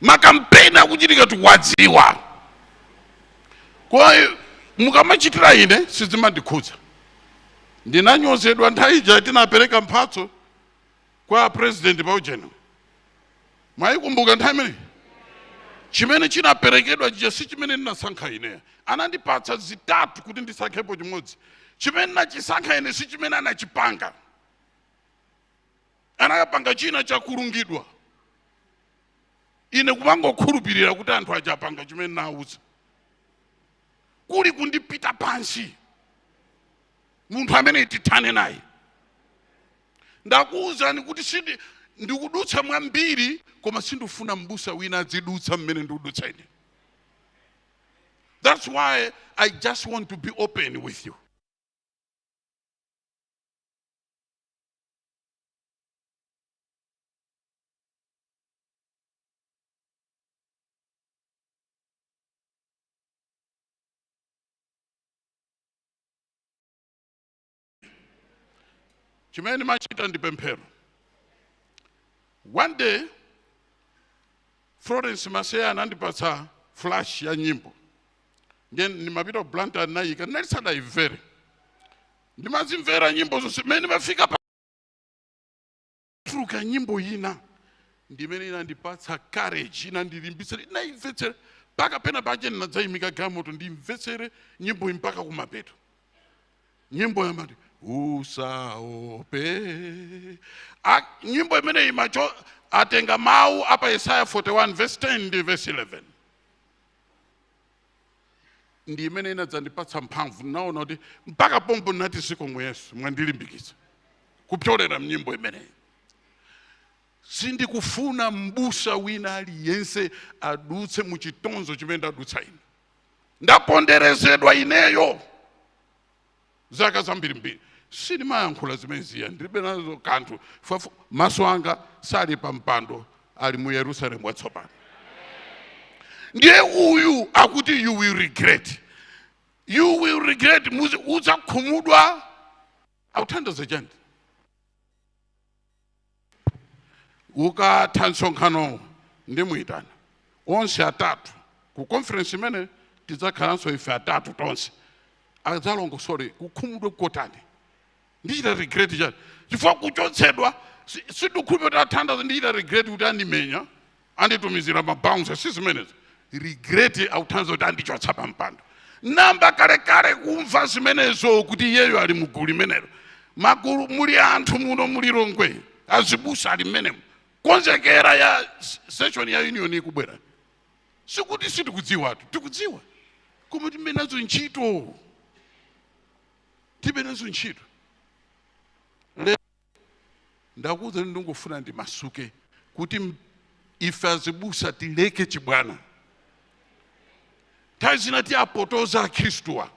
makampeni akuchitika tikuwadziwa. Kwa hiyo mukamachitira ine sizimandikhudza. Ndinanyozedwa nthawi ija tinapereka mphatso kwa president paujeno. Mwayikumbuka nthawi imeneyi? Chimene chinaperekedwa chija si chimene ndinasankha ine. Anandipatsa zitatu kuti ndisankhepo chimodzi. Chimene nachisankha ine si chimene anachipanga. Anakapanga china chakulungidwa. Ine kumangokhulupirira kuti anthu achapanga chimene nawuza. Kuli kundipita pansi. Munthu amene tithane naye. Ndakuwuzani kuti ndikudutsa mwambiri koma sindifuna mbusa wina adzidutsa mmene ndikudutsa ine. That's why I just want to be open with you. Chimene machita ndi pemphero. One day, Florence Maseya anandipatsa flash ya nyimbo. Then nimapita blanta naika nalisada ivere. Ndimazimvera nyimbo zonse mene mafika pa truka nyimbo ina. Ndimene inandipatsa courage inandilimbitsira naimvetsera paka pena paje ndinadzayimika gamoto ndimvetsere nyimbo mpaka kumapeto. Nyimbo yamati usaope. Nyimbo imene imacho atenga mawu apa Isaiah 41 verse 10 ndi verse 11. Ndi imene inadzandipatsa mphamvu naona kuti mpaka pompo nati sikomwe Yesu mwandilimbikitsa kupyolera mnyimbo imene. Sindikufuna mbusa wina aliyense adutse muchitonzo chimene ndadutsa ine. Ndaponderezedwa ineyo zaka zambirimbiri. Sindimayankhula zimeneziya ndilibe nazo kanthu. Maso anga sali pa mpando ali mu Yerusalemu watsopano. Ndiye uyu akuti you will regret. You will regret. Udzakhumudwa awuthandaza chani. Ukatha msonkhano ndimuyitana onse atatu ku conference imene tidzakhalanso ife atatu tonse. Adzalongosole kukhumudwa kotani. Ndichita regret chani. Chifukwa kuchotsedwa sindikhulupirira kuti athandaza ndichita regret kuti andimenya anditumizira mabouncer sizimenezi. Regret awuthandaza kuti andichotsa pa mpando. Namba kale kumva zimenezo kuti iyeyo ali mugulu limenelo. Magulu muli anthu muno muli Longwe azibusa ali mmenemo. Konzekera ya session ya union ikubwera. Sikuti sitikudziwa tikudziwa. Koma timenazo ntchito. Timenazo ntchito. Ndakuza ndingofuna ndimasuke kuti ife azibusa tileke chibwana. Tazina ti apotoza Kristuwa.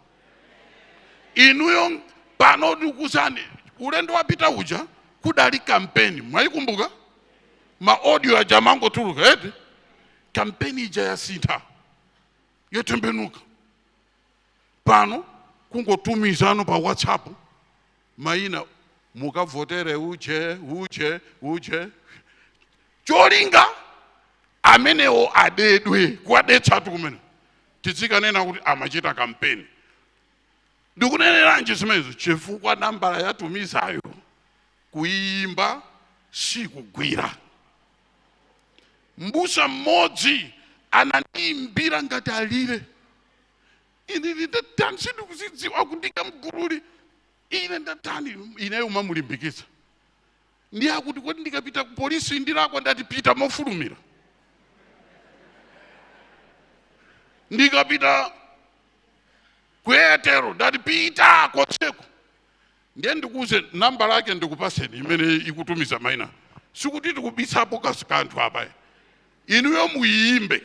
Inuyo pano ndikuzani ulendo wapita uja kudali kampeni. Mwayikumbuka? Audio ya jamango tuluka eti. Kampeni ija ya sintha. Yotembenuka. Pano kungotumizano pa WhatsApp. Maina mukavotere uje. Cholinga amenewo adedwe kwadetsa tukumene. Tizikanena kuti amachita kampeni. Ndikunenera nje zimenezo chifukwa nambala yatumizayo kuimba sikugwira. Mbusa mmodzi anandiimbira ngati alire. Ine ndatani sindikuzidziwa kundika mgululi. Ine ndatani ineyo mamulimbikitsa. Ndiye akuti kuti ndikapita ku polisi ndilakwa ndatipita mofulumira. Ndikapita kwetero ndatipita kotseko. Ndiye ndikuze namba lake ndikupaseni imene ikutumiza maina. Sikuti tikubitsapo kanthu apa. Inuyo muimbe.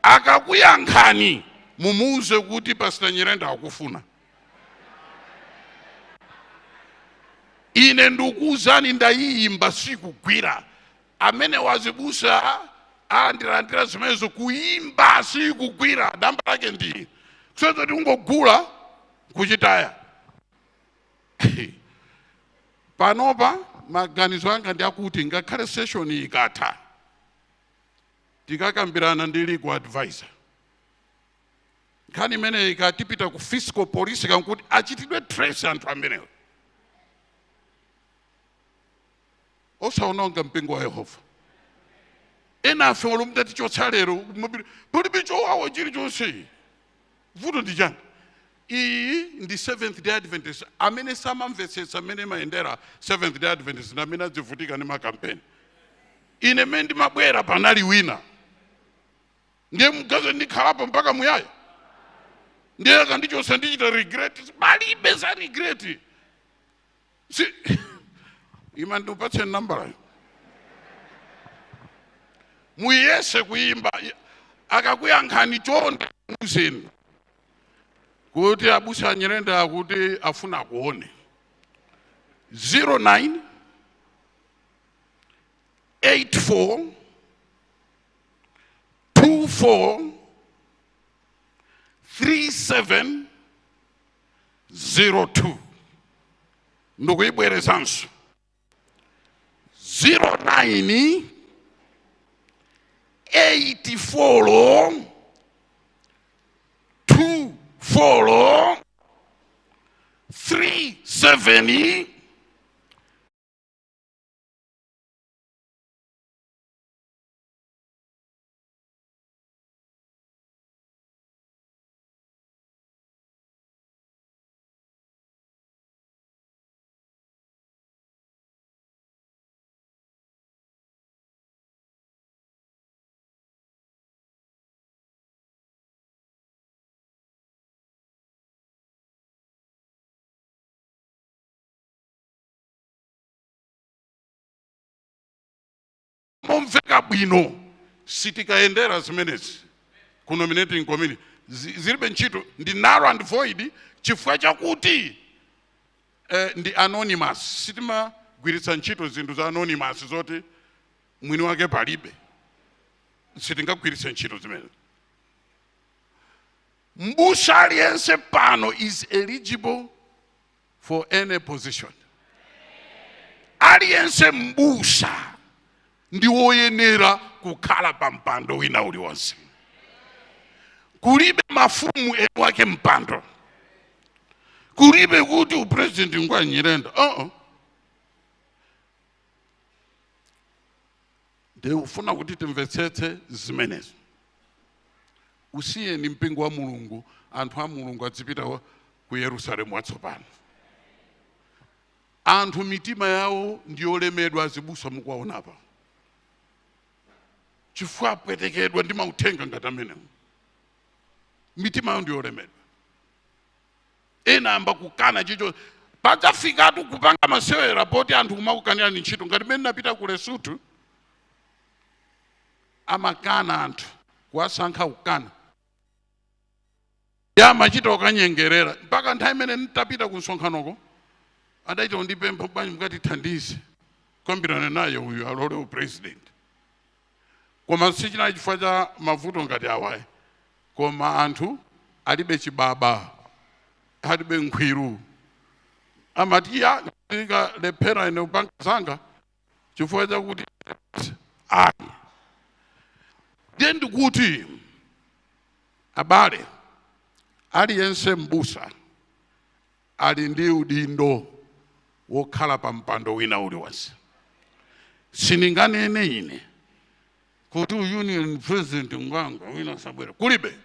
Akakuyankhani mumuuze kuti Pastor Nyirenda akufuna. Ine ndikuuzani ndayimba sikugwira. Amene wazibusa andilandira zimenezo kuimba sikugwira. Namba lake ndi. Kusoza tingogula kuchitaya. Panopa maganizo anga ndi akuti ngakhale session ikatha. tikakambirana ndi legal advisor. Nkhani imene ikatipita ku fiscal police kankuti achitidwe trace anthu amenewo. Osaononga mpingo wa Yehova. Ena afe olumda tichotsa lero palibe chowawa chilichonse. Vuto ndi chani? Iyi ndi Seventh Day Adventist amene samamvetsetsa amene mayendera Seventh Day Adventist na amene adzivutika ndi makampeni. Ine mene ndimabwera panali wina. Ndiye mgaze ndikhalapo mpaka muyaya. Ndiye kandichotsa ndichita regret. Palibe za regret. Ima ndipatse nambala. Muyese kuimba akakuyankhani chonde muzeni. Kuti abusa Nyirenda kuti afuna kuone. 09 84 24 3702. Ndikuibwerezanso. 09 84 24 37. Momveka bwino sitikaendera zimenezi ku nominating committee zilibe ntchito ndi narrow and void chifukwa chakuti ndi anonymous. Sitimagwiritsa ntchito zinthu za anonymous zoti mwini wake palibe. Sitingagwiritsa ntchito zimenezi. Mbusa aliyense pano is eligible for any position. Aliyense mbusa ndi woyenera kukhala pa mpando wina uliwonse. Kulibe mafumu ewake mpando. Kulibe kuti upresident ngwa Nyirenda. Nde ufuna kuti timvetsetse zimenezi. Usiye ni mpingo wa Mulungu, anthu a Mulungu adzipita ku Yerusalemu watsopano. Anthu mitima yawo ndiyolemedwa azibusa mukuwaona apa. Chifukwa apwetekedwa ndi mauthenga ngati amenewo. Mitima yawo ndiyolemedwa. Ena amba kukana chicho. Padzafikatu kupanga masewera poti anthu kumakukanira ni ntchito. Ngati mene napita ku Lesotho amakana anthu kuwasankha kukana. Ya machita okanyengerera. Mpaka nthawi imene nitapita ku msonkhanoko adaita undipempha bwanji mukati thandize kukambirana naye uyu alole upresident. Koma sichina chifukwa cha mavuto ngati awayi. Koma anthu alibe chibaba, alibe nkhwiru. Amati ya lephera ine upanga zanga chifukwa chakuti ayi. Ndiye ndikuti abale aliyense mbusa ali ndi udindo wokhala pa mpando wina uliwonse. Sininganene ine kuti union president ngwanga wina sabwera. Kulibe.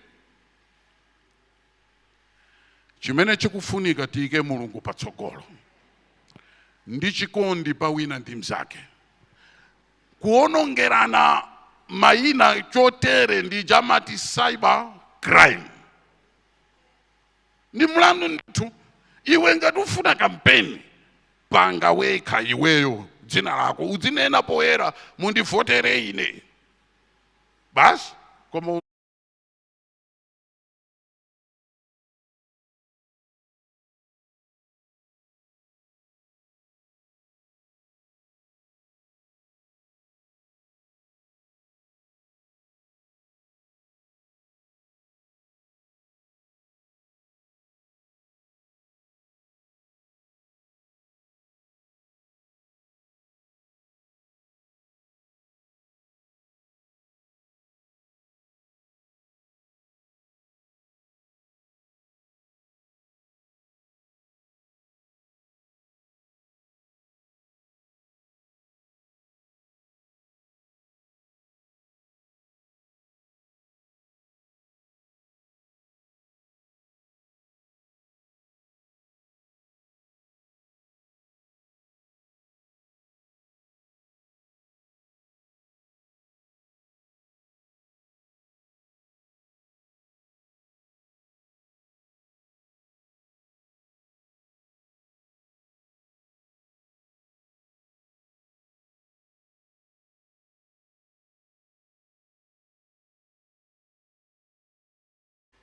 Chimene chikufunika tiyike Mulungu patsogolo. Ndi chikondi pa wina ndi mzake. Kuonongerana mayina chotere ndi jamati cyber crime. Ndi mlandu ndithu. Iwe ngati ufuna kampeni panga wekha iweyo dzina lako udzinena poyera mundivotere ine. Basi koma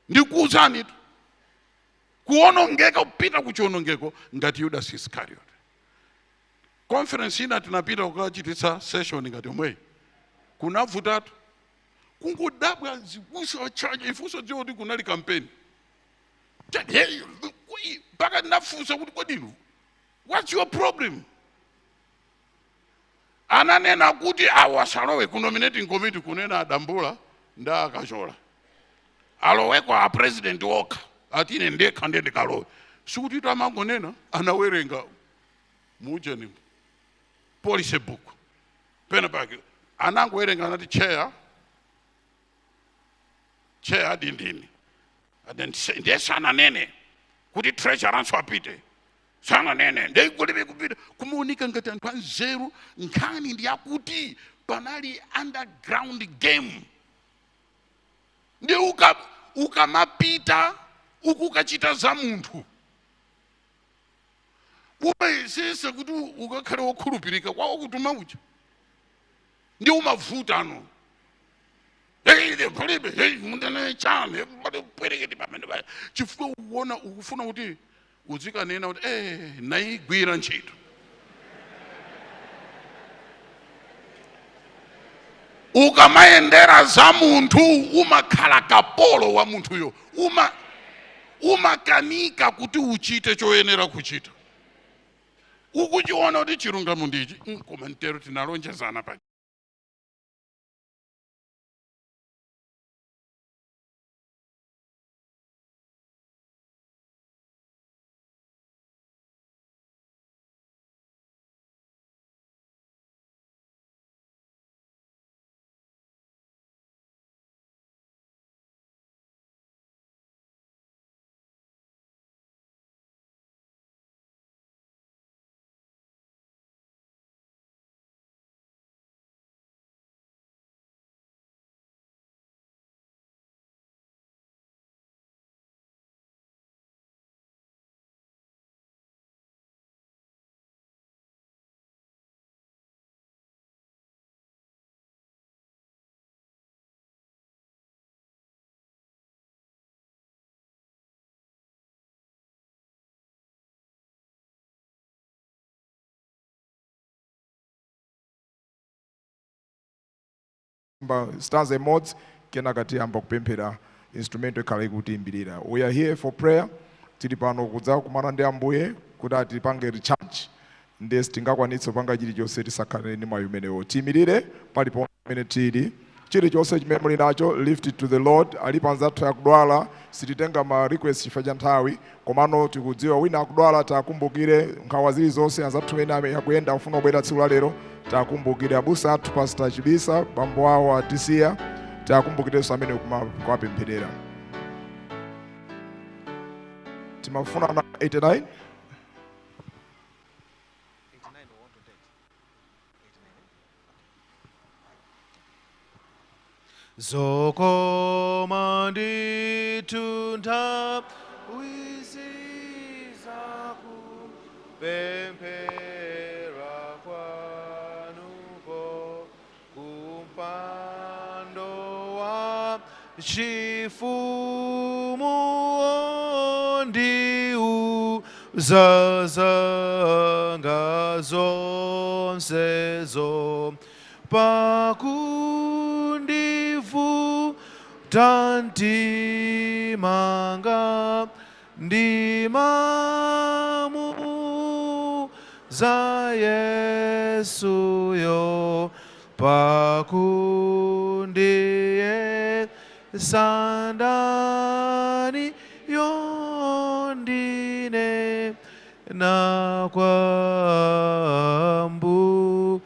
ndikuwuzani tu kuonongeka kupita kuchiwonongeko ngati Judas Iscariot. Conference ina tinapita kukachititsa session ngati omweyi kunavutatu kungodabwa zibusa wa church ifunso dziwo kuti kunali campaign mpaka ndinafunsa kuti kodinu what's your problem? Ananena kuti awasalowe ku nominating committee kunena adambula nda akachola aloweko a president okha atine ndekha ndikalowe sikuti tamangonena anawerenga mujeni policy book pena pake anangowerenga anati chair dindini ndesana nene kuti treasurer anso apite sana nene ndikulibe kupita kumuonika ngati anthu anzeru nkhani ndi yakuti panali underground game ndi ukamapita ukukachita za munthu umayesesa kuti ukakhale wokhulupirika kwawo kutuma uja ndi umavuta ano chifukwa uwona ukufuna kuti uzikanena kuti naigwira ntchito. Ukamayendera za munthu umakhala kapolo wa munthuyo umakanika kuti uchite choyenera kuchita. Ukuchiona kuti chilungamo ndichi koma ntero tinalonjezana pa stanza mods kenakati amba kupemphera instrumento ikhale kuti imbirira. We are here for prayer. Tili pano kudza kumana ndi Ambuye kuti atipange recharge ndiye sitingakwanitse kupanga chilichonse tisakhale ndi mwayi umenewo. Tiyimirire palipo pamene tili chilichonse chimene muli nacho lift it to the Lord. Ali anzathu akudwala sititenga ma request chifukwa cha nthawi komano tikudziwa wina akudwala takumbukire nkhawa zilizonse anzathu ena akuyenda kufuna kubwera tsiku la lero takumbukire abusa athu Pastor Chibisa bambo awo atisiya takumbukirenso amene kuwapempherera. Timafuna na 89 Zokoma nditu nthawi zakupemphera kwanuko kumpando wa chifumu zanga zonsezo pakundivuta mtimanga ndimamu za Yesuyo pakundiye sandani yondine na kwa Mbuyeyo.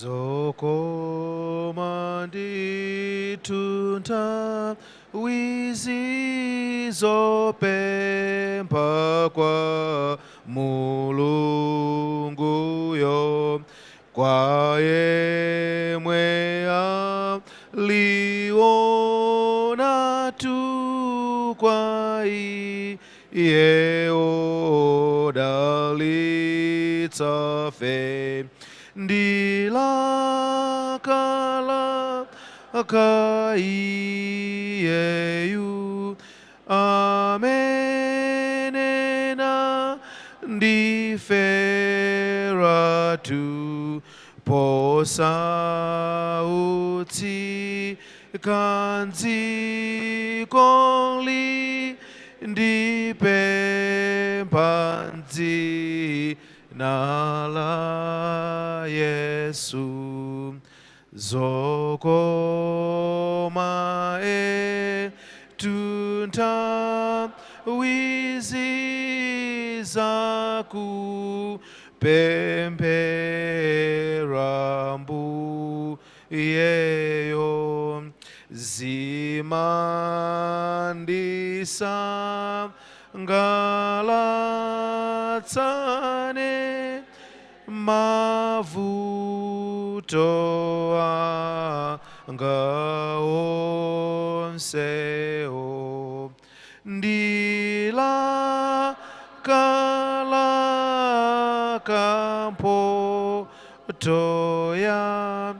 zokoma ndithu wizi zopempha kwa mulunguyo kwa yemwe aliona tu kwa iye odalitsa fe ndilakala kaiyeyu amenena ndifera tu posautsi kanzikoli ndipempha nala Yesu zokoma tunta wizi zaku pempera mbu yeyo zimandisa ngalatsane mavuto anga onseo ndila kala kampo toya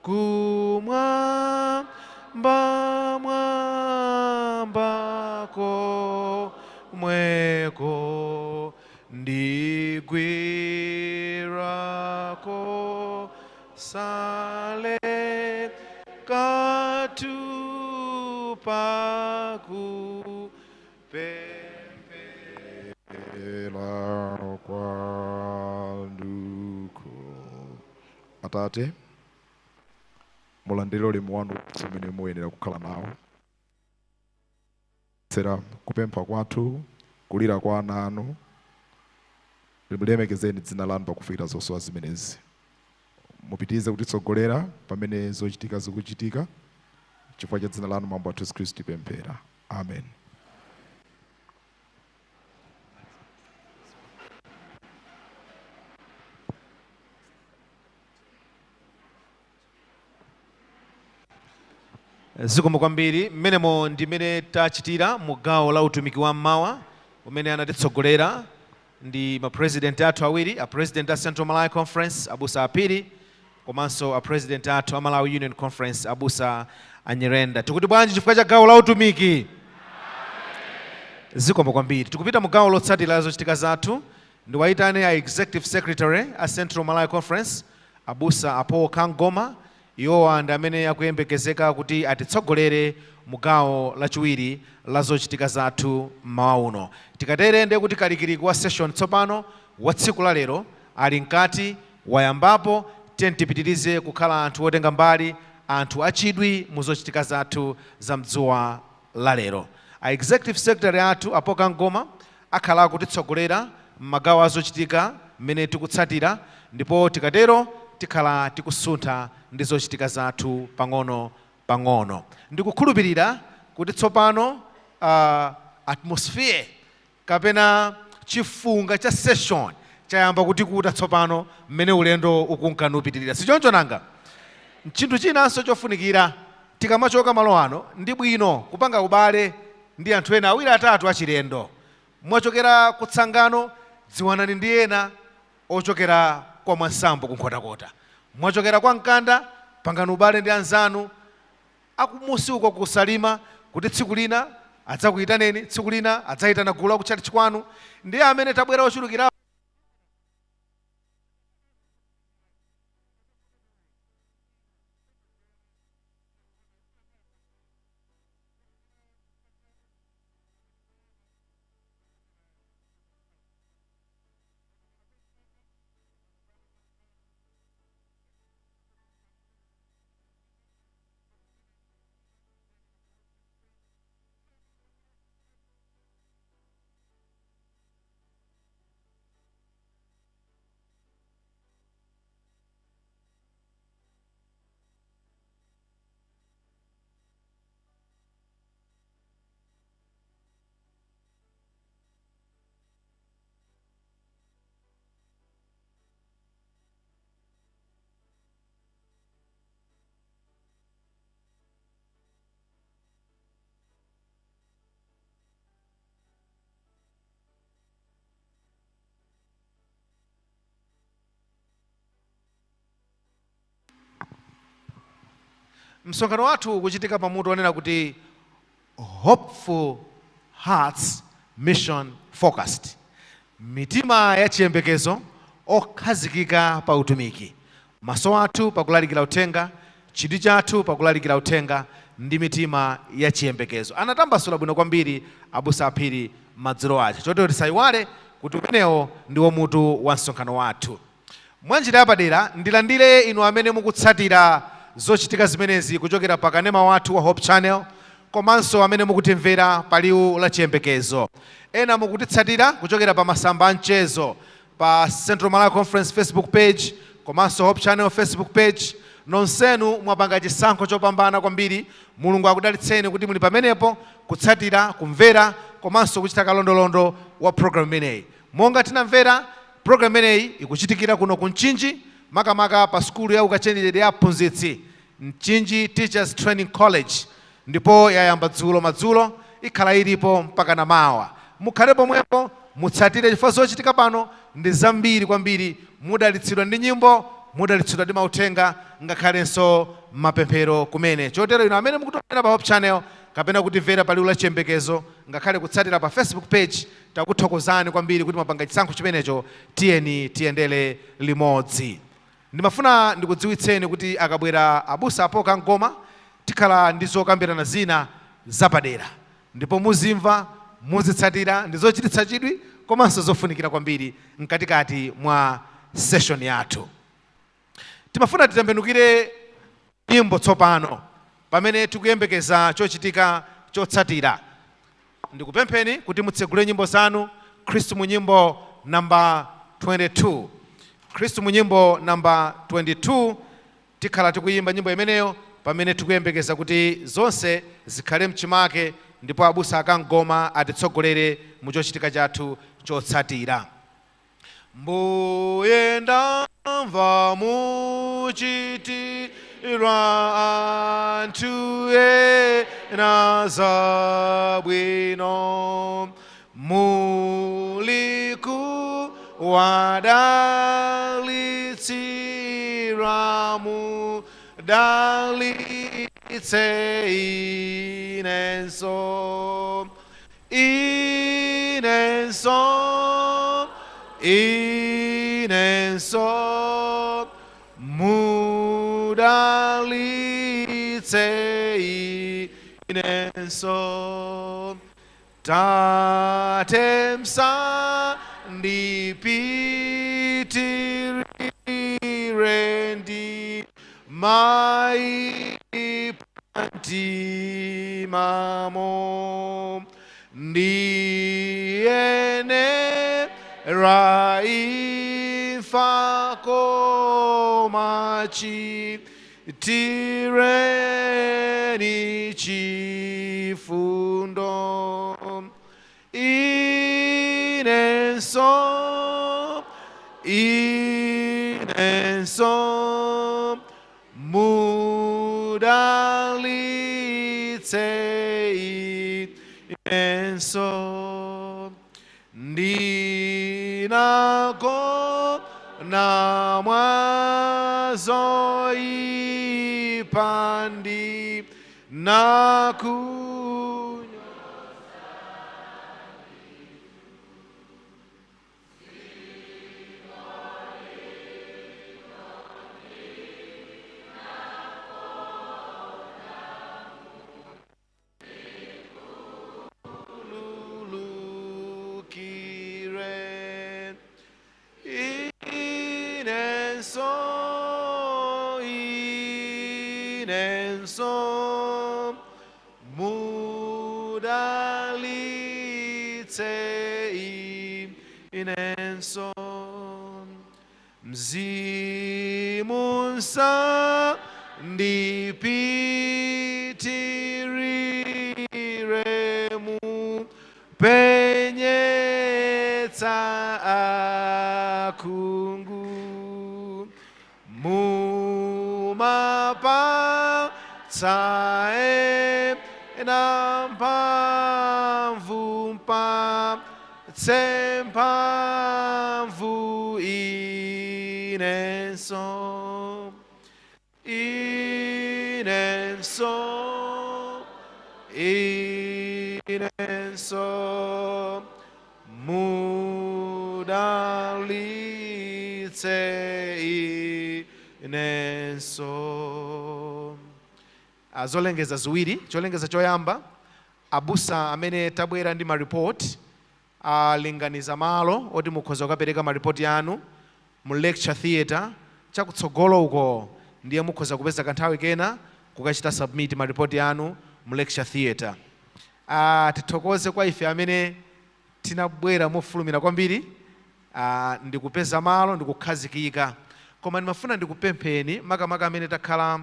kumwamba mwambako mweko ndigwirako sale katupaku ela kwanduko Atate mulandire ulemu wanu zimene muyenera kukhala nawo sera kupempha kwathu kulira kwa ana anu limulemekezeni dzina lanu pakufikira zosowa zimenezi mupitize kutitsogolera pamene zochitika zikuchitika chifukwa cha dzina lanu Ambuye athu Yesu Khristu tipemphera amen. zikomo kwambiri mmenemo ndimene tachitira mu gawo la utumiki wa mmawa umene anatitsogolera ndi mapresident athu awiri apresident a Central Malawi Conference abusa apiri komanso apresident athu a Malawi Union Conference abusa anyerenda tikuti bwanji chifukwa cha gawo la utumiki zikomo kwambiri tikupita mu gawo lotsatira zochitika zathu ndiwayitane a executive secretary a Central Malawi Conference abusa apo Kangoma iwowa ndi amene akuyembekezeka kuti atitsogolere mu gawo lachiwiri la zochitika zathu mmawa uno tikatere ndiye kuti kalikiliki wa session tsopano wa tsiku la lero ali mkati wayambapo tipitirize kukhala anthu otenga mbali anthu achidwi mu zochitika zathu za mdzuwa la lero a executive secretary athu apo Kangoma akhala kutitsogolera m'magawo a zochitika mmene tikutsatira ndipo tikatero tikhala tikusuntha ndi zochitika zathu pang'ono ndikukhulupirira kuti tsopano atmosphere kapena chifunga cha session chayamba kuti kuta tsopano mmene ulendo ukunkanupitirira sichoncho nanga chinthu chinanso chofunikira tikamachoka malo ano ndi bwino kupanga ubale ndi anthu ena awiri atatu achilendo mwachokera kutsangano dziwanani ndi ena ochokera kwa mwansambo kunkhotakota mwachokera kwa mkanda pangani ubale ndi anzanu akumusi uko kusalima kuti tsiku lina adzakuyitaneni tsiku lina adzayitana gulu la kutchalichi kwanu ndiye amene tabwera ochulukira Msonkhano wathu kuchitika pamutu wanena kuti hopeful hearts mission focused. Mitima ya chiyembekezo okhazikika pa utumiki. Maso athu pakulalikira uthenga, chidwi chathu pakulalikira uthenga ndi mitima ya chiyembekezo. Anatambasula bwino kwambiri abusa aphiri madzulo aja. Chotero tisayiwale kuti umenewo ndiwo mutu wa msonkhano wathu. Mwanjira yapadera ndilandire inu amene mukutsatira zochitika zimenezi kuchokera pa kanema wathu wa Hope Channel, komanso amene mukutimvera pa liwu la chiyembekezo. Ena mukutitsatira kuchokera pa masamba amchezo pa Central Malawi Conference Facebook page, komanso Hope Channel Facebook page. Nonsenu mwapanga chisankho chopambana kwambiri. Mulungu akudalitseni kuti muli pamenepo kutsatira, kumvera, komanso kuchita kalondolondo wa program imeneyi. Monga tinamvera, program imeneyi ikuchitikira kuno ku Mchinji, makamaka pa skulu ya ukachenjede ya aphunzitsi, Mchinji Teachers Training College, ndipo yayamba madzulo, ikhala ilipo mpaka namawa. Mukhale pomwepo, mutsatire chifukwa zochitika pano ndi zambiri kwambiri. Mudalitsidwa ndi nyimbo, mudalitsidwa ndi mauthenga, ngakhalenso mapemphero kumene. Chotero inu amene mukutomera pa Hope Channel kapena kutimvera pa liwu la chiyembekezo, ngakhale kutsatira pa Facebook page, takuthokozani kwambiri kuti mwapanga chisankho chimenecho. Tiyeni tiyendele limodzi. Ndimafuna ndikudziwitseni kuti akabwera abusa apo kangoma tikhala ndi zokambirana zina zapadera, ndipo muzimva, muzitsatira, ndi zochititsa chidwi komanso zofunikira kwambiri mkatikati mwa session yathu. Timafuna titembenukire nyimbo tsopano pamene tikuyembekeza chochitika chotsatira. Ndikupempheni kuti mutsegule nyimbo zanu. Khristu mu nyimbo namba 22. Khristu mu nyimbo namba 22 tikhala tikuyimba nyimbo imeneyo pamene tikuyembekeza kuti zonse zikhale mchimake, ndipo abusa akangoma atitsogolere mu chochitika chathu chotsatira. Mbuye ndamva muchitira anthu ena zabwino, muli kuwadalitsira mudalitse inenso, mudalitse inenso. Tate msandipitirire ndi maipantimamo, ndiyenera imfa koma chitireni chifundo. Inenso mudalitse inenso, ndinagona mwazoipa ndinakunyoza. Inenso mudalitse inenso, mzimu msandipitirire mupenyetsa akhungu, mumapatsa ena mphamvu, mpatse mphamvu inenso, inenso. inenso mudalitse inenso. Zolengeza ziwiri. Cholengeza choyamba, abusa amene tabwera ndi maripoti alinganiza malo oti mukhoza kukapereka maripoti yanu mu lecture theater chakutsogolo uko, ndiye mukhoza kupeza kanthawi kena kukachita submit maripoti yanu mu lecture theater. Tithokoze kwa ife amene tinabwera mofulumira kwambiri, ndikupeza malo ndikukhazikika, koma ndimafuna ndikupempheni makamaka amene takhala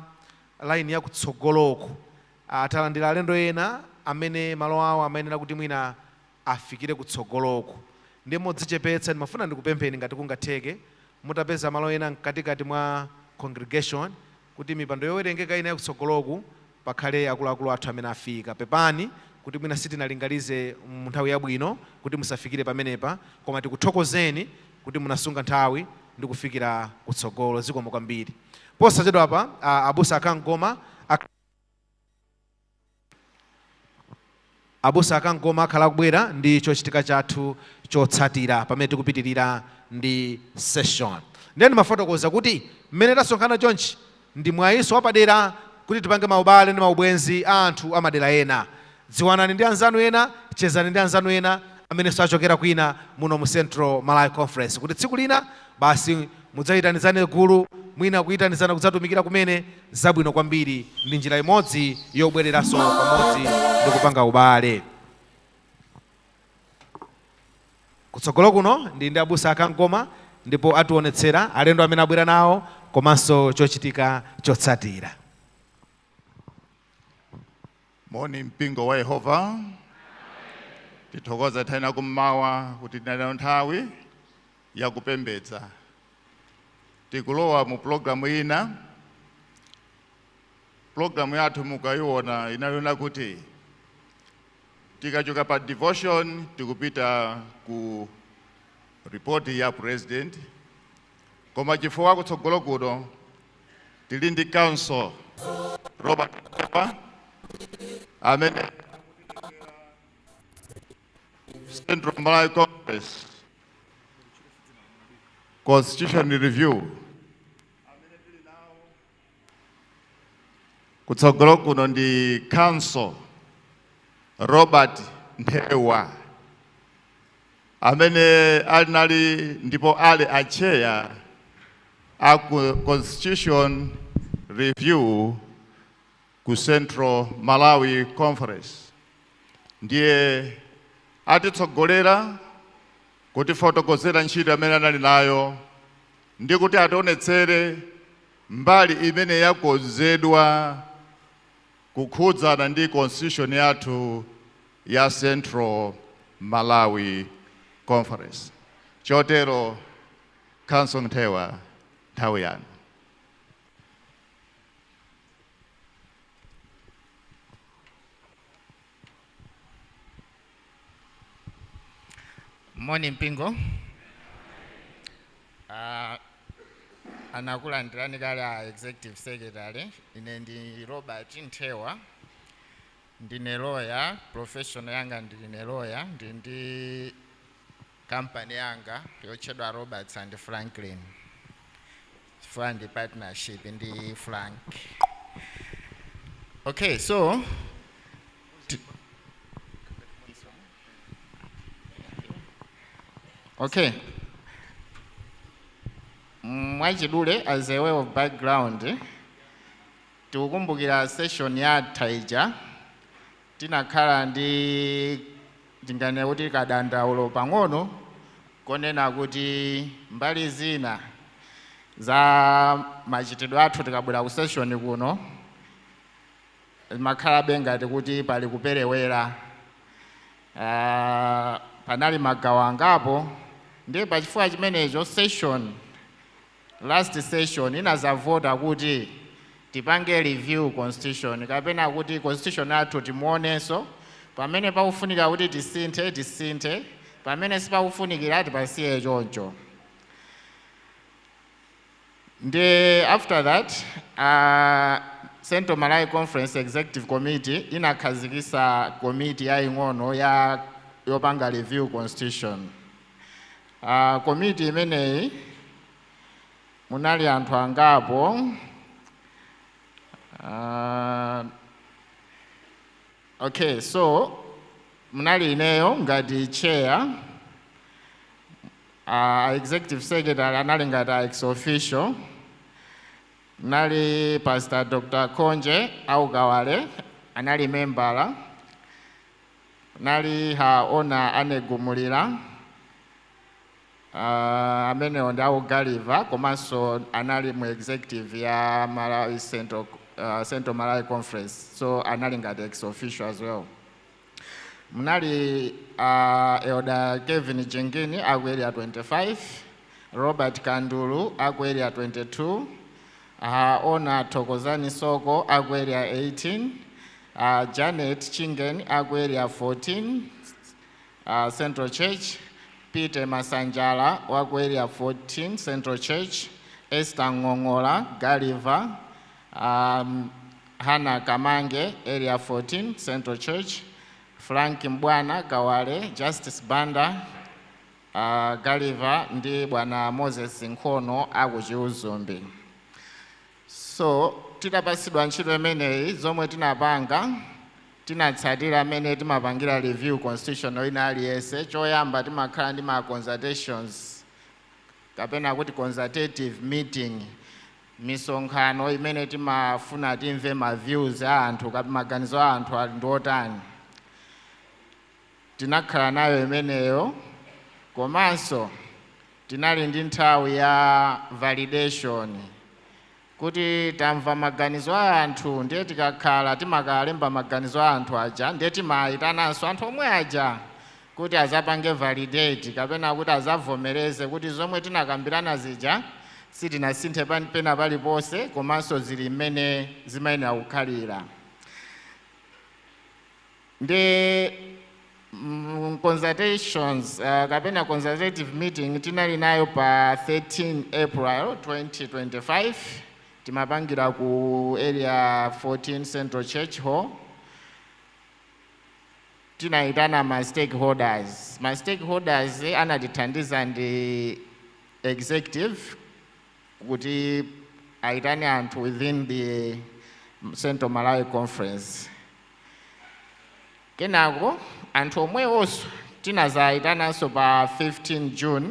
line ya kutsogoloko, talandira alendo ena amene malo awo amayenera kuti mwina afikire kutsogoloko, ndiye modzichepetsa ndimafuna ndikupempheni ngati kungatheke mutapeza malo ena mkatikati mwa congregation kuti mipando yowerengeka ina yakutsogoloku pakhale akuluakulu athu amene afika. Pepani kuti mwina sitinalingalize mu nthawi yabwino kuti musafikire pamenepa, koma tikuthokozeni kuti munasunga nthawi ndi kufikira kutsogolo. Zikomo kwambiri. Posachedwa apa abusa akangoma akhala kubwera ndi chochitika chathu chotsatira pamene tikupitirira ndi session. Ndiye ndimafotokoza kuti mmene tasonkhana chonchi ndi mwayiso wapadera kuti tipange maubale ndi maubwenzi a anthu amadera ena. Dziwanani ndi anzanu ena, chezani ndi anzanu ena amene sachokera kwina muno mu Central Malawi Conference, kuti tsiku lina basi mudzayitanizane gulu, mwina kuyitanizana kudzatumikira kumene zabwino kwambiri, ndi njira imodzi yobwereranso pamodzi ndi kupanga ubale. Kutsogolo kuno ndi ndi abusa akangoma, ndipo atiwonetsera alendo amene abwera nawo komanso chochitika chotsatira. Moni mpingo wa Yehova. Tithokoza tena kummawa kuti tinali nthawi ya kupembedza. Tikulowa mu programu ina. Programu yathu mukayiona inayona kuti tikachoka pa devotion tikupita ku report ya president, koma chifukwa kutsogolo kuno tili ndi council Robert amene Central Malawi Congress Constitution Review kutsogolo kuno ndi council Robert Nthewa amene alinali ndipo ali acheya a Constitution Review ku Central Malawi Conference. Ndiye atitsogolera kuti fotokozera ntchito amene anali nayo ndi kuti ationetsere mbali imene yakonzedwa kukhudzana ndi constitution yathu ya Central Malawi Conference. Chotero Council Nthewa nthawi yanu. Moni mpingo. Anakulandirani kale executive secretary, ine ndi Robert Nthewa, ndine lawyer, professional yanga ndine lawyer, ndi company yanga yochedwa Roberts and Franklin Fund partnership ndi Frank. Okay, so okay. Mwachidule as a way of background, tikukumbukira session ya taija tinakhala ndi ndingane kuti kadandaulo pang'ono konena kuti mbali zina za machitidwe athu tikabwera ku session kuno makhala ngati kuti pali kuperewera. Panali magawo angapo, ndiye pachifukwa chimenecho session last session inazavota kuti tipange review constitution kapena kuti constitution athu timuonenso, pamene paufunika kuti tisinthe, pamene sipaufunikira tipasiye choncho. After that Central Malawi Conference Executive Committee inakhazikisa committee yaing'ono ya yopanga review constitution. Committee imeneyi munali anthu angapo. Okay, so munali ineyo ngati chair, executive secretary anali ngati ex official, munali Pastor Dr. Konje Augawale anali membala, nali ha ona anegumulira amene ndi augaliva komanso anali mu executive ya Malawi Central Malawi Conference, so anali ngati ex official as well. Munali Elder Kevin Jengini aku area 25, Robert Kandulu aku area 22, Ona Thokozani Soko aku area 18, Janet Chingen aku area 14, Central Church, Peter Masanjala waku area 14 Central Church, Esther Ngongola Galiva, Hannah Kamange area 14 Central Church, Frank Mbwana Kawale, Justice Banda Galiva ndi bwana Moses Nkono aku Chiuzumbi. So titapasidwa ntchito imeneyi zomwe tinapanga, tinatsatira amene timapangira review constitution ina aliyese. Choyamba timakhala ndi ma consultations kapena kuti consultative meeting, misonkhano imene timafuna timve ma views a anthu kapena maganizo a anthu ali ndotani. Tinakhala nayo imeneyo, komanso tinali ndi nthawi ya validation kuti tamva maganizo a anthu, ndiye tikakhala timakalemba maganizo a anthu aja, ndiye timayitananso anthu omwe aja kuti azapange validate kapena kuti azavomereze kuti zomwe tinakambirana zija sitinasinthe pena paliponse komanso zili mmene zimayenera kukhalira. Ndi consultations kapena consultative meeting tinali nayo pa 13 April 2025. Timapangira ku area 14 Central Church Hall. Tinaitana ma stakeholders. Ma stakeholders anatithandiza ndi executive kuti aitane anthu within the Central Malawi Conference. Kenako anthu omwewonso tinazaitananso pa 15 June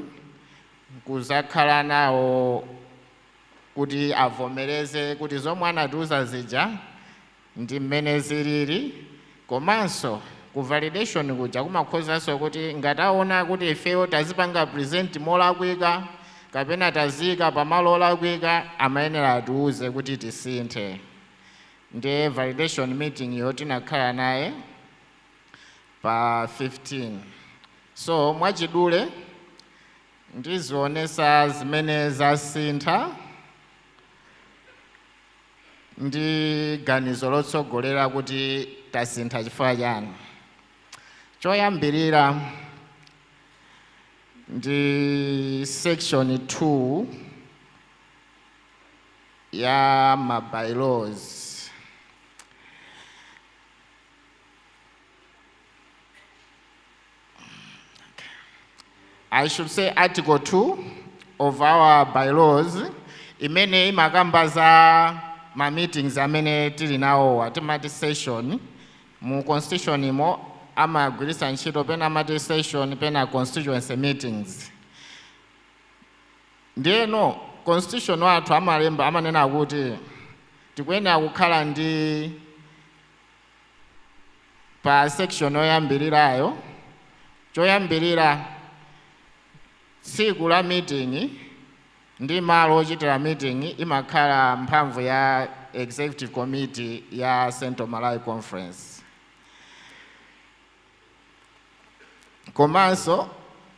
kuzakhala nawo kuti avomereze kuti zomwe anatiuza zija ndi mmene zilili, komanso ku validation kuja kumakhozanso kuti ngati aona kuti ifeyo tazipanga present molakwika kapena tazika pamalo olakwika amayenera atiuze kuti tisinthe. Ndi validation meeting yo tinakhala naye pa 15. So mwachidule ndizionesa zimene zasintha ndi ganizo lotsogolera kuti tasintha chifukwa chani. Choyambirira ndi section 2 ya ma bylaws. I should say article 2 of our bylaws imene imakamba za ma meetings amene tili nawo timati session mu constitution imo amagwiritsa ntchito pena amati session pena constituency meetings. Ndiyeno constitution wathu amalemba amanena kuti tikuyenera kukhala ndi pa section yoyambirirayo, choyambirira tsiku la meeting ndi malo ochitira meeting imakhala mphamvu ya executive committee ya Central Malawi Conference. Komanso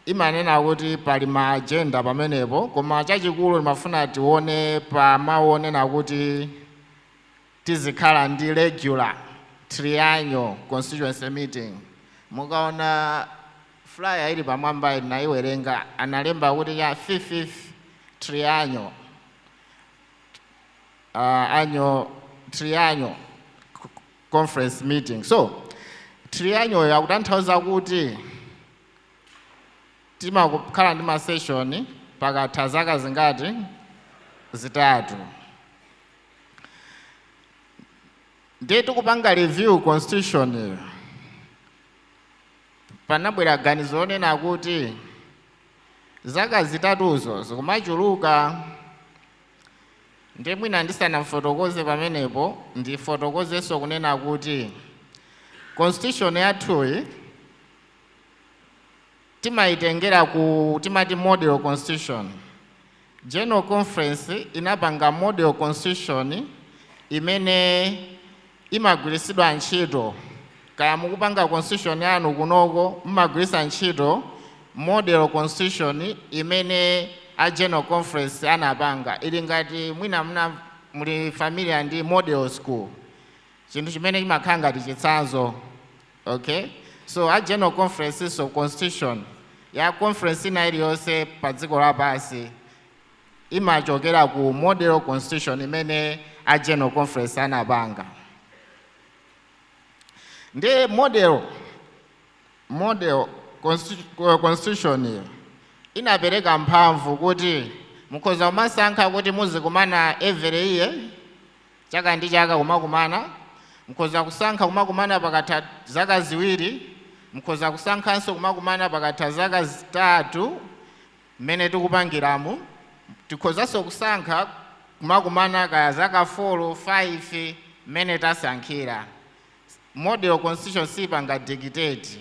imanena kuti pali ma agenda pamenepo, koma chachikulu timafuna tione pa maonena kuti tizikhala ndi regular triennial constituency meeting. Mukaona flyer ili pamwamba inaiwerenga analemba kuti ya 5th triennial annual triennial conference meeting. So triennial yakutanthauza kuti timakhala ndi ma session pakatha zaka zingati zitatu. Ndiye tikupanga review constitution panabwera ganizo lonena kuti zaka zitatuzo zikumachuluka. Ndiye mwina ndisanafotokoze pamenepo ndifotokozenso kunena kuti constitution yathuyi timayitengera ku timati model constitution. General Conference inapanga model constitution imene imagwirisidwa ntchito. Kaya mukupanga constitution yanu kunoko mmagwirisa ntchito model constitution imene a General Conference anapanga. Ili ngati mwina muna muli familia ndi model school, chinthu chimene chimakhala ngati chitsanzo. Okay, so a General Conference so constitution ya conference ina iliyonse pa dziko lapansi imachokera ku model constitution imene a General Conference anapanga. Ndi model constitution inapereka mphamvu kuti mukhoza kumasankha kuti muzikumana every year, chaka ndi chaka kumakumana. Mukhoza kusankha kumakumana pakatha zaka ziwiri, mukhoza kusankhanso kumakumana pakatha zaka zitatu mmene tikupangiramu. Tikhozanso kusankha kumakumana kaya zaka 4 5 mmene tasankhira. Model constitution sipanga dictate,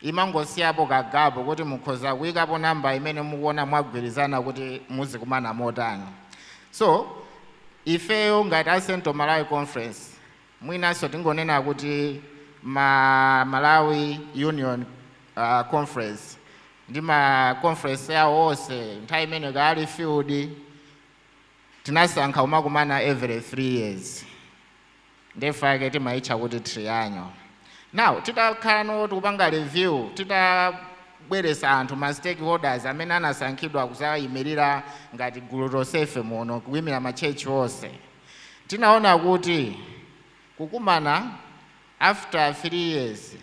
imangosiyapo kagapo kuti mukhoza kuyikapo namba imene mukuona mwagwirizana kuti muzikumana motani. So ifeyo ngati a Central Malawi Conference mwinanso tingonena kuti Malawi Union Conference ndi ma conference yawo onse nthawi imene kali field tinasankha kumakumana every 3 years. Ndefake timaitcha kuti triennial. Now titakhala no tikupanga review, titabweresa anthu ma stakeholders amene anasankhidwa kuzayimirira ngati gulu lonsefe muno kuyimira ma church onse. Tinaona kuti kukumana after 3 years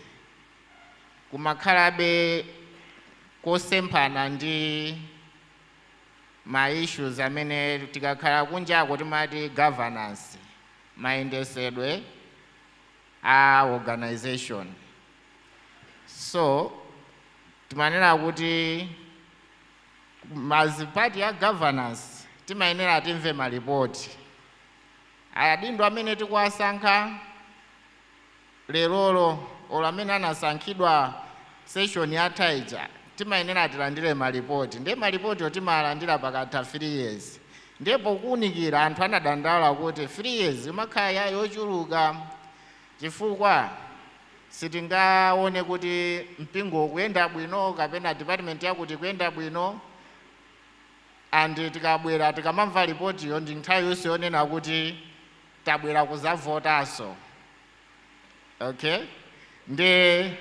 kumakhalabe kosemphana ndi ma issues amene tikakhala kunjako timati governance, mayendesedwe a organization. So timanena kuti mazipati ya governance timayenera timve malipoti. Adindo amene tikuwasankha lerolo ola amene anasankhidwa session yatha ija timayenera tilandire malipoti. Ndiye malipoti timalandira pakatha 3 years. Ndipo kuunikira anthu anadandaula kuti 3 years imakhala yochuluka chifukwa sitingaone kuti mpingo kuyenda bwino kapena department yakuti kuyenda bwino, and tikabwera tikamamva ripotiyo ndi nthawi yonse yonena kuti tabwera kuzavotaso. Okay, ndi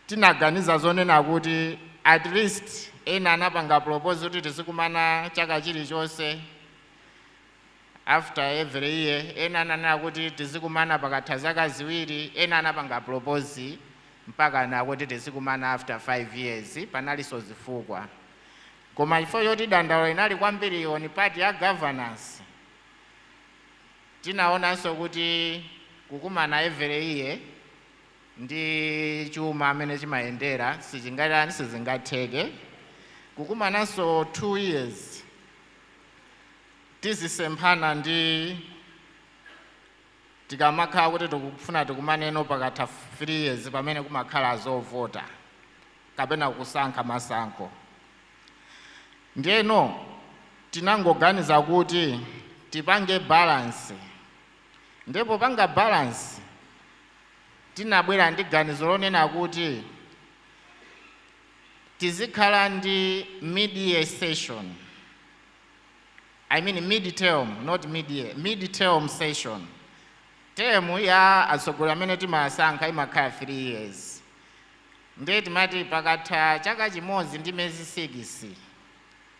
tinaganiza zonena kuti at least ena anapanga propose kuti tizikumana chaka chilichonse after every year. Ena ananena kuti tizikumana pakatha zaka ziwiri, ena anapanga propose mpaka na kuti tizikumana after 5 years. Panaliso zifukwa. Koma ifo yoti dandaulo inali kwambiri on part ya governance. Tinaonanso kuti kukumana every year ndi chuma amene chimayendera sizingatheke. Kukumananso 2 years tizisemphana ndi tikamakhala kuti tikufuna tikumaneno pakatha 3 years pamene kumakhala zovota kapena kusankha masankho. Ndiyeno tinangoganiza kuti tipange balance. Ndipo panga balance tinabwera ndi ganizo lonena kuti tizikhala ndi mid-year session. I mean mid-term, not mid-year, mid-term session. Term ya atsogoleri amene timasankha imakhala 3 years. Ndiye timati pakatha chaka chimodzi ndi miyezi 6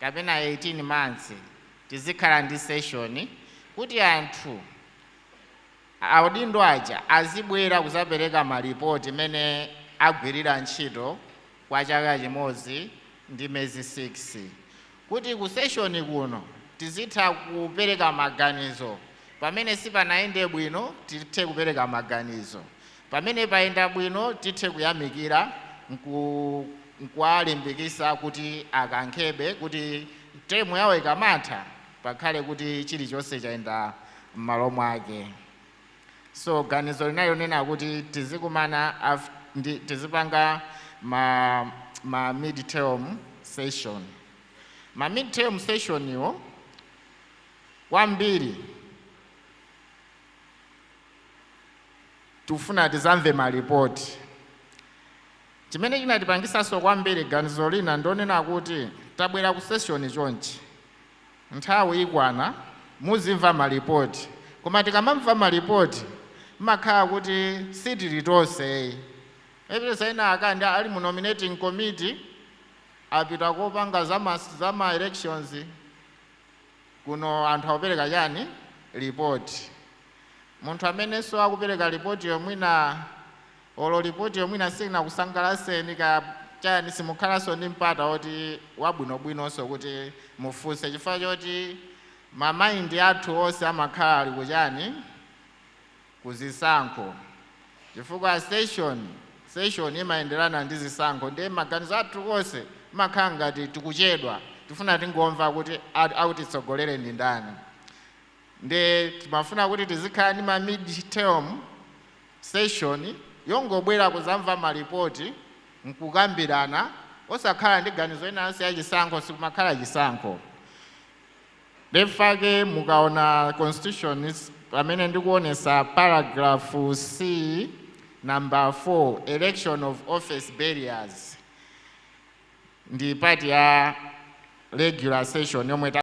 kapena 18 months tizikhala ndi session kuti anthu audindo aja azibwera kuzapereka maripoti mene agwirira ntchito kwa chaka chimodzi ndi mezi 6 kuti ku session kuno tizitha kupereka maganizo pamene sipanayende bwino tithe kupereka maganizo pamene payenda bwino tithe kuyamikira nkuwalimbikisa kuti akankhebe kuti temu yawo ikamatha pakhale kuti chilichonse chayenda m'malo mwake. So ganizo linalonena kuti tizikumana tizipanga ma mid-term session. Ma mid-term session yo kwambiri tufuna tizamve maripoti. Chimene chinatipangisaso kwambiri ganizo lina ndonena kuti tabwera ku session chonchi nthawi ikwana muzimva maripoti koma tikamamva maripoti makhala kuti sitili tonse epesa ina akandi ali mu nominating committee apita kopanga zama elections kuno anthu akupereka chani report munthu amenenso akupereka report yomwina olo report yomwina sina kusangalaseni ka chani simukhalaso ndi mpata oti wabwinobwinonso kuti mufunse chifukwa choti mamaindi athu onse amakhala ali kuchani kuzisankho chifukwa session imayenderana ndi zisankho ndi maganizo athu onse makhala ngati tikuchedwa tifuna tingomva kuti akutitsogolere ndi ndani ndi timafuna kuti tizikhala ndi ma mid-term session yongobwera kuzamva maripoti nkukambirana osakhala ndi ganizo inansi ya chisankho sikumakhala chisankho. Lefake mukaona constitution pamene ndikuonesa paragraph C number 4 election of office barriers ndi part ya regular session yomwe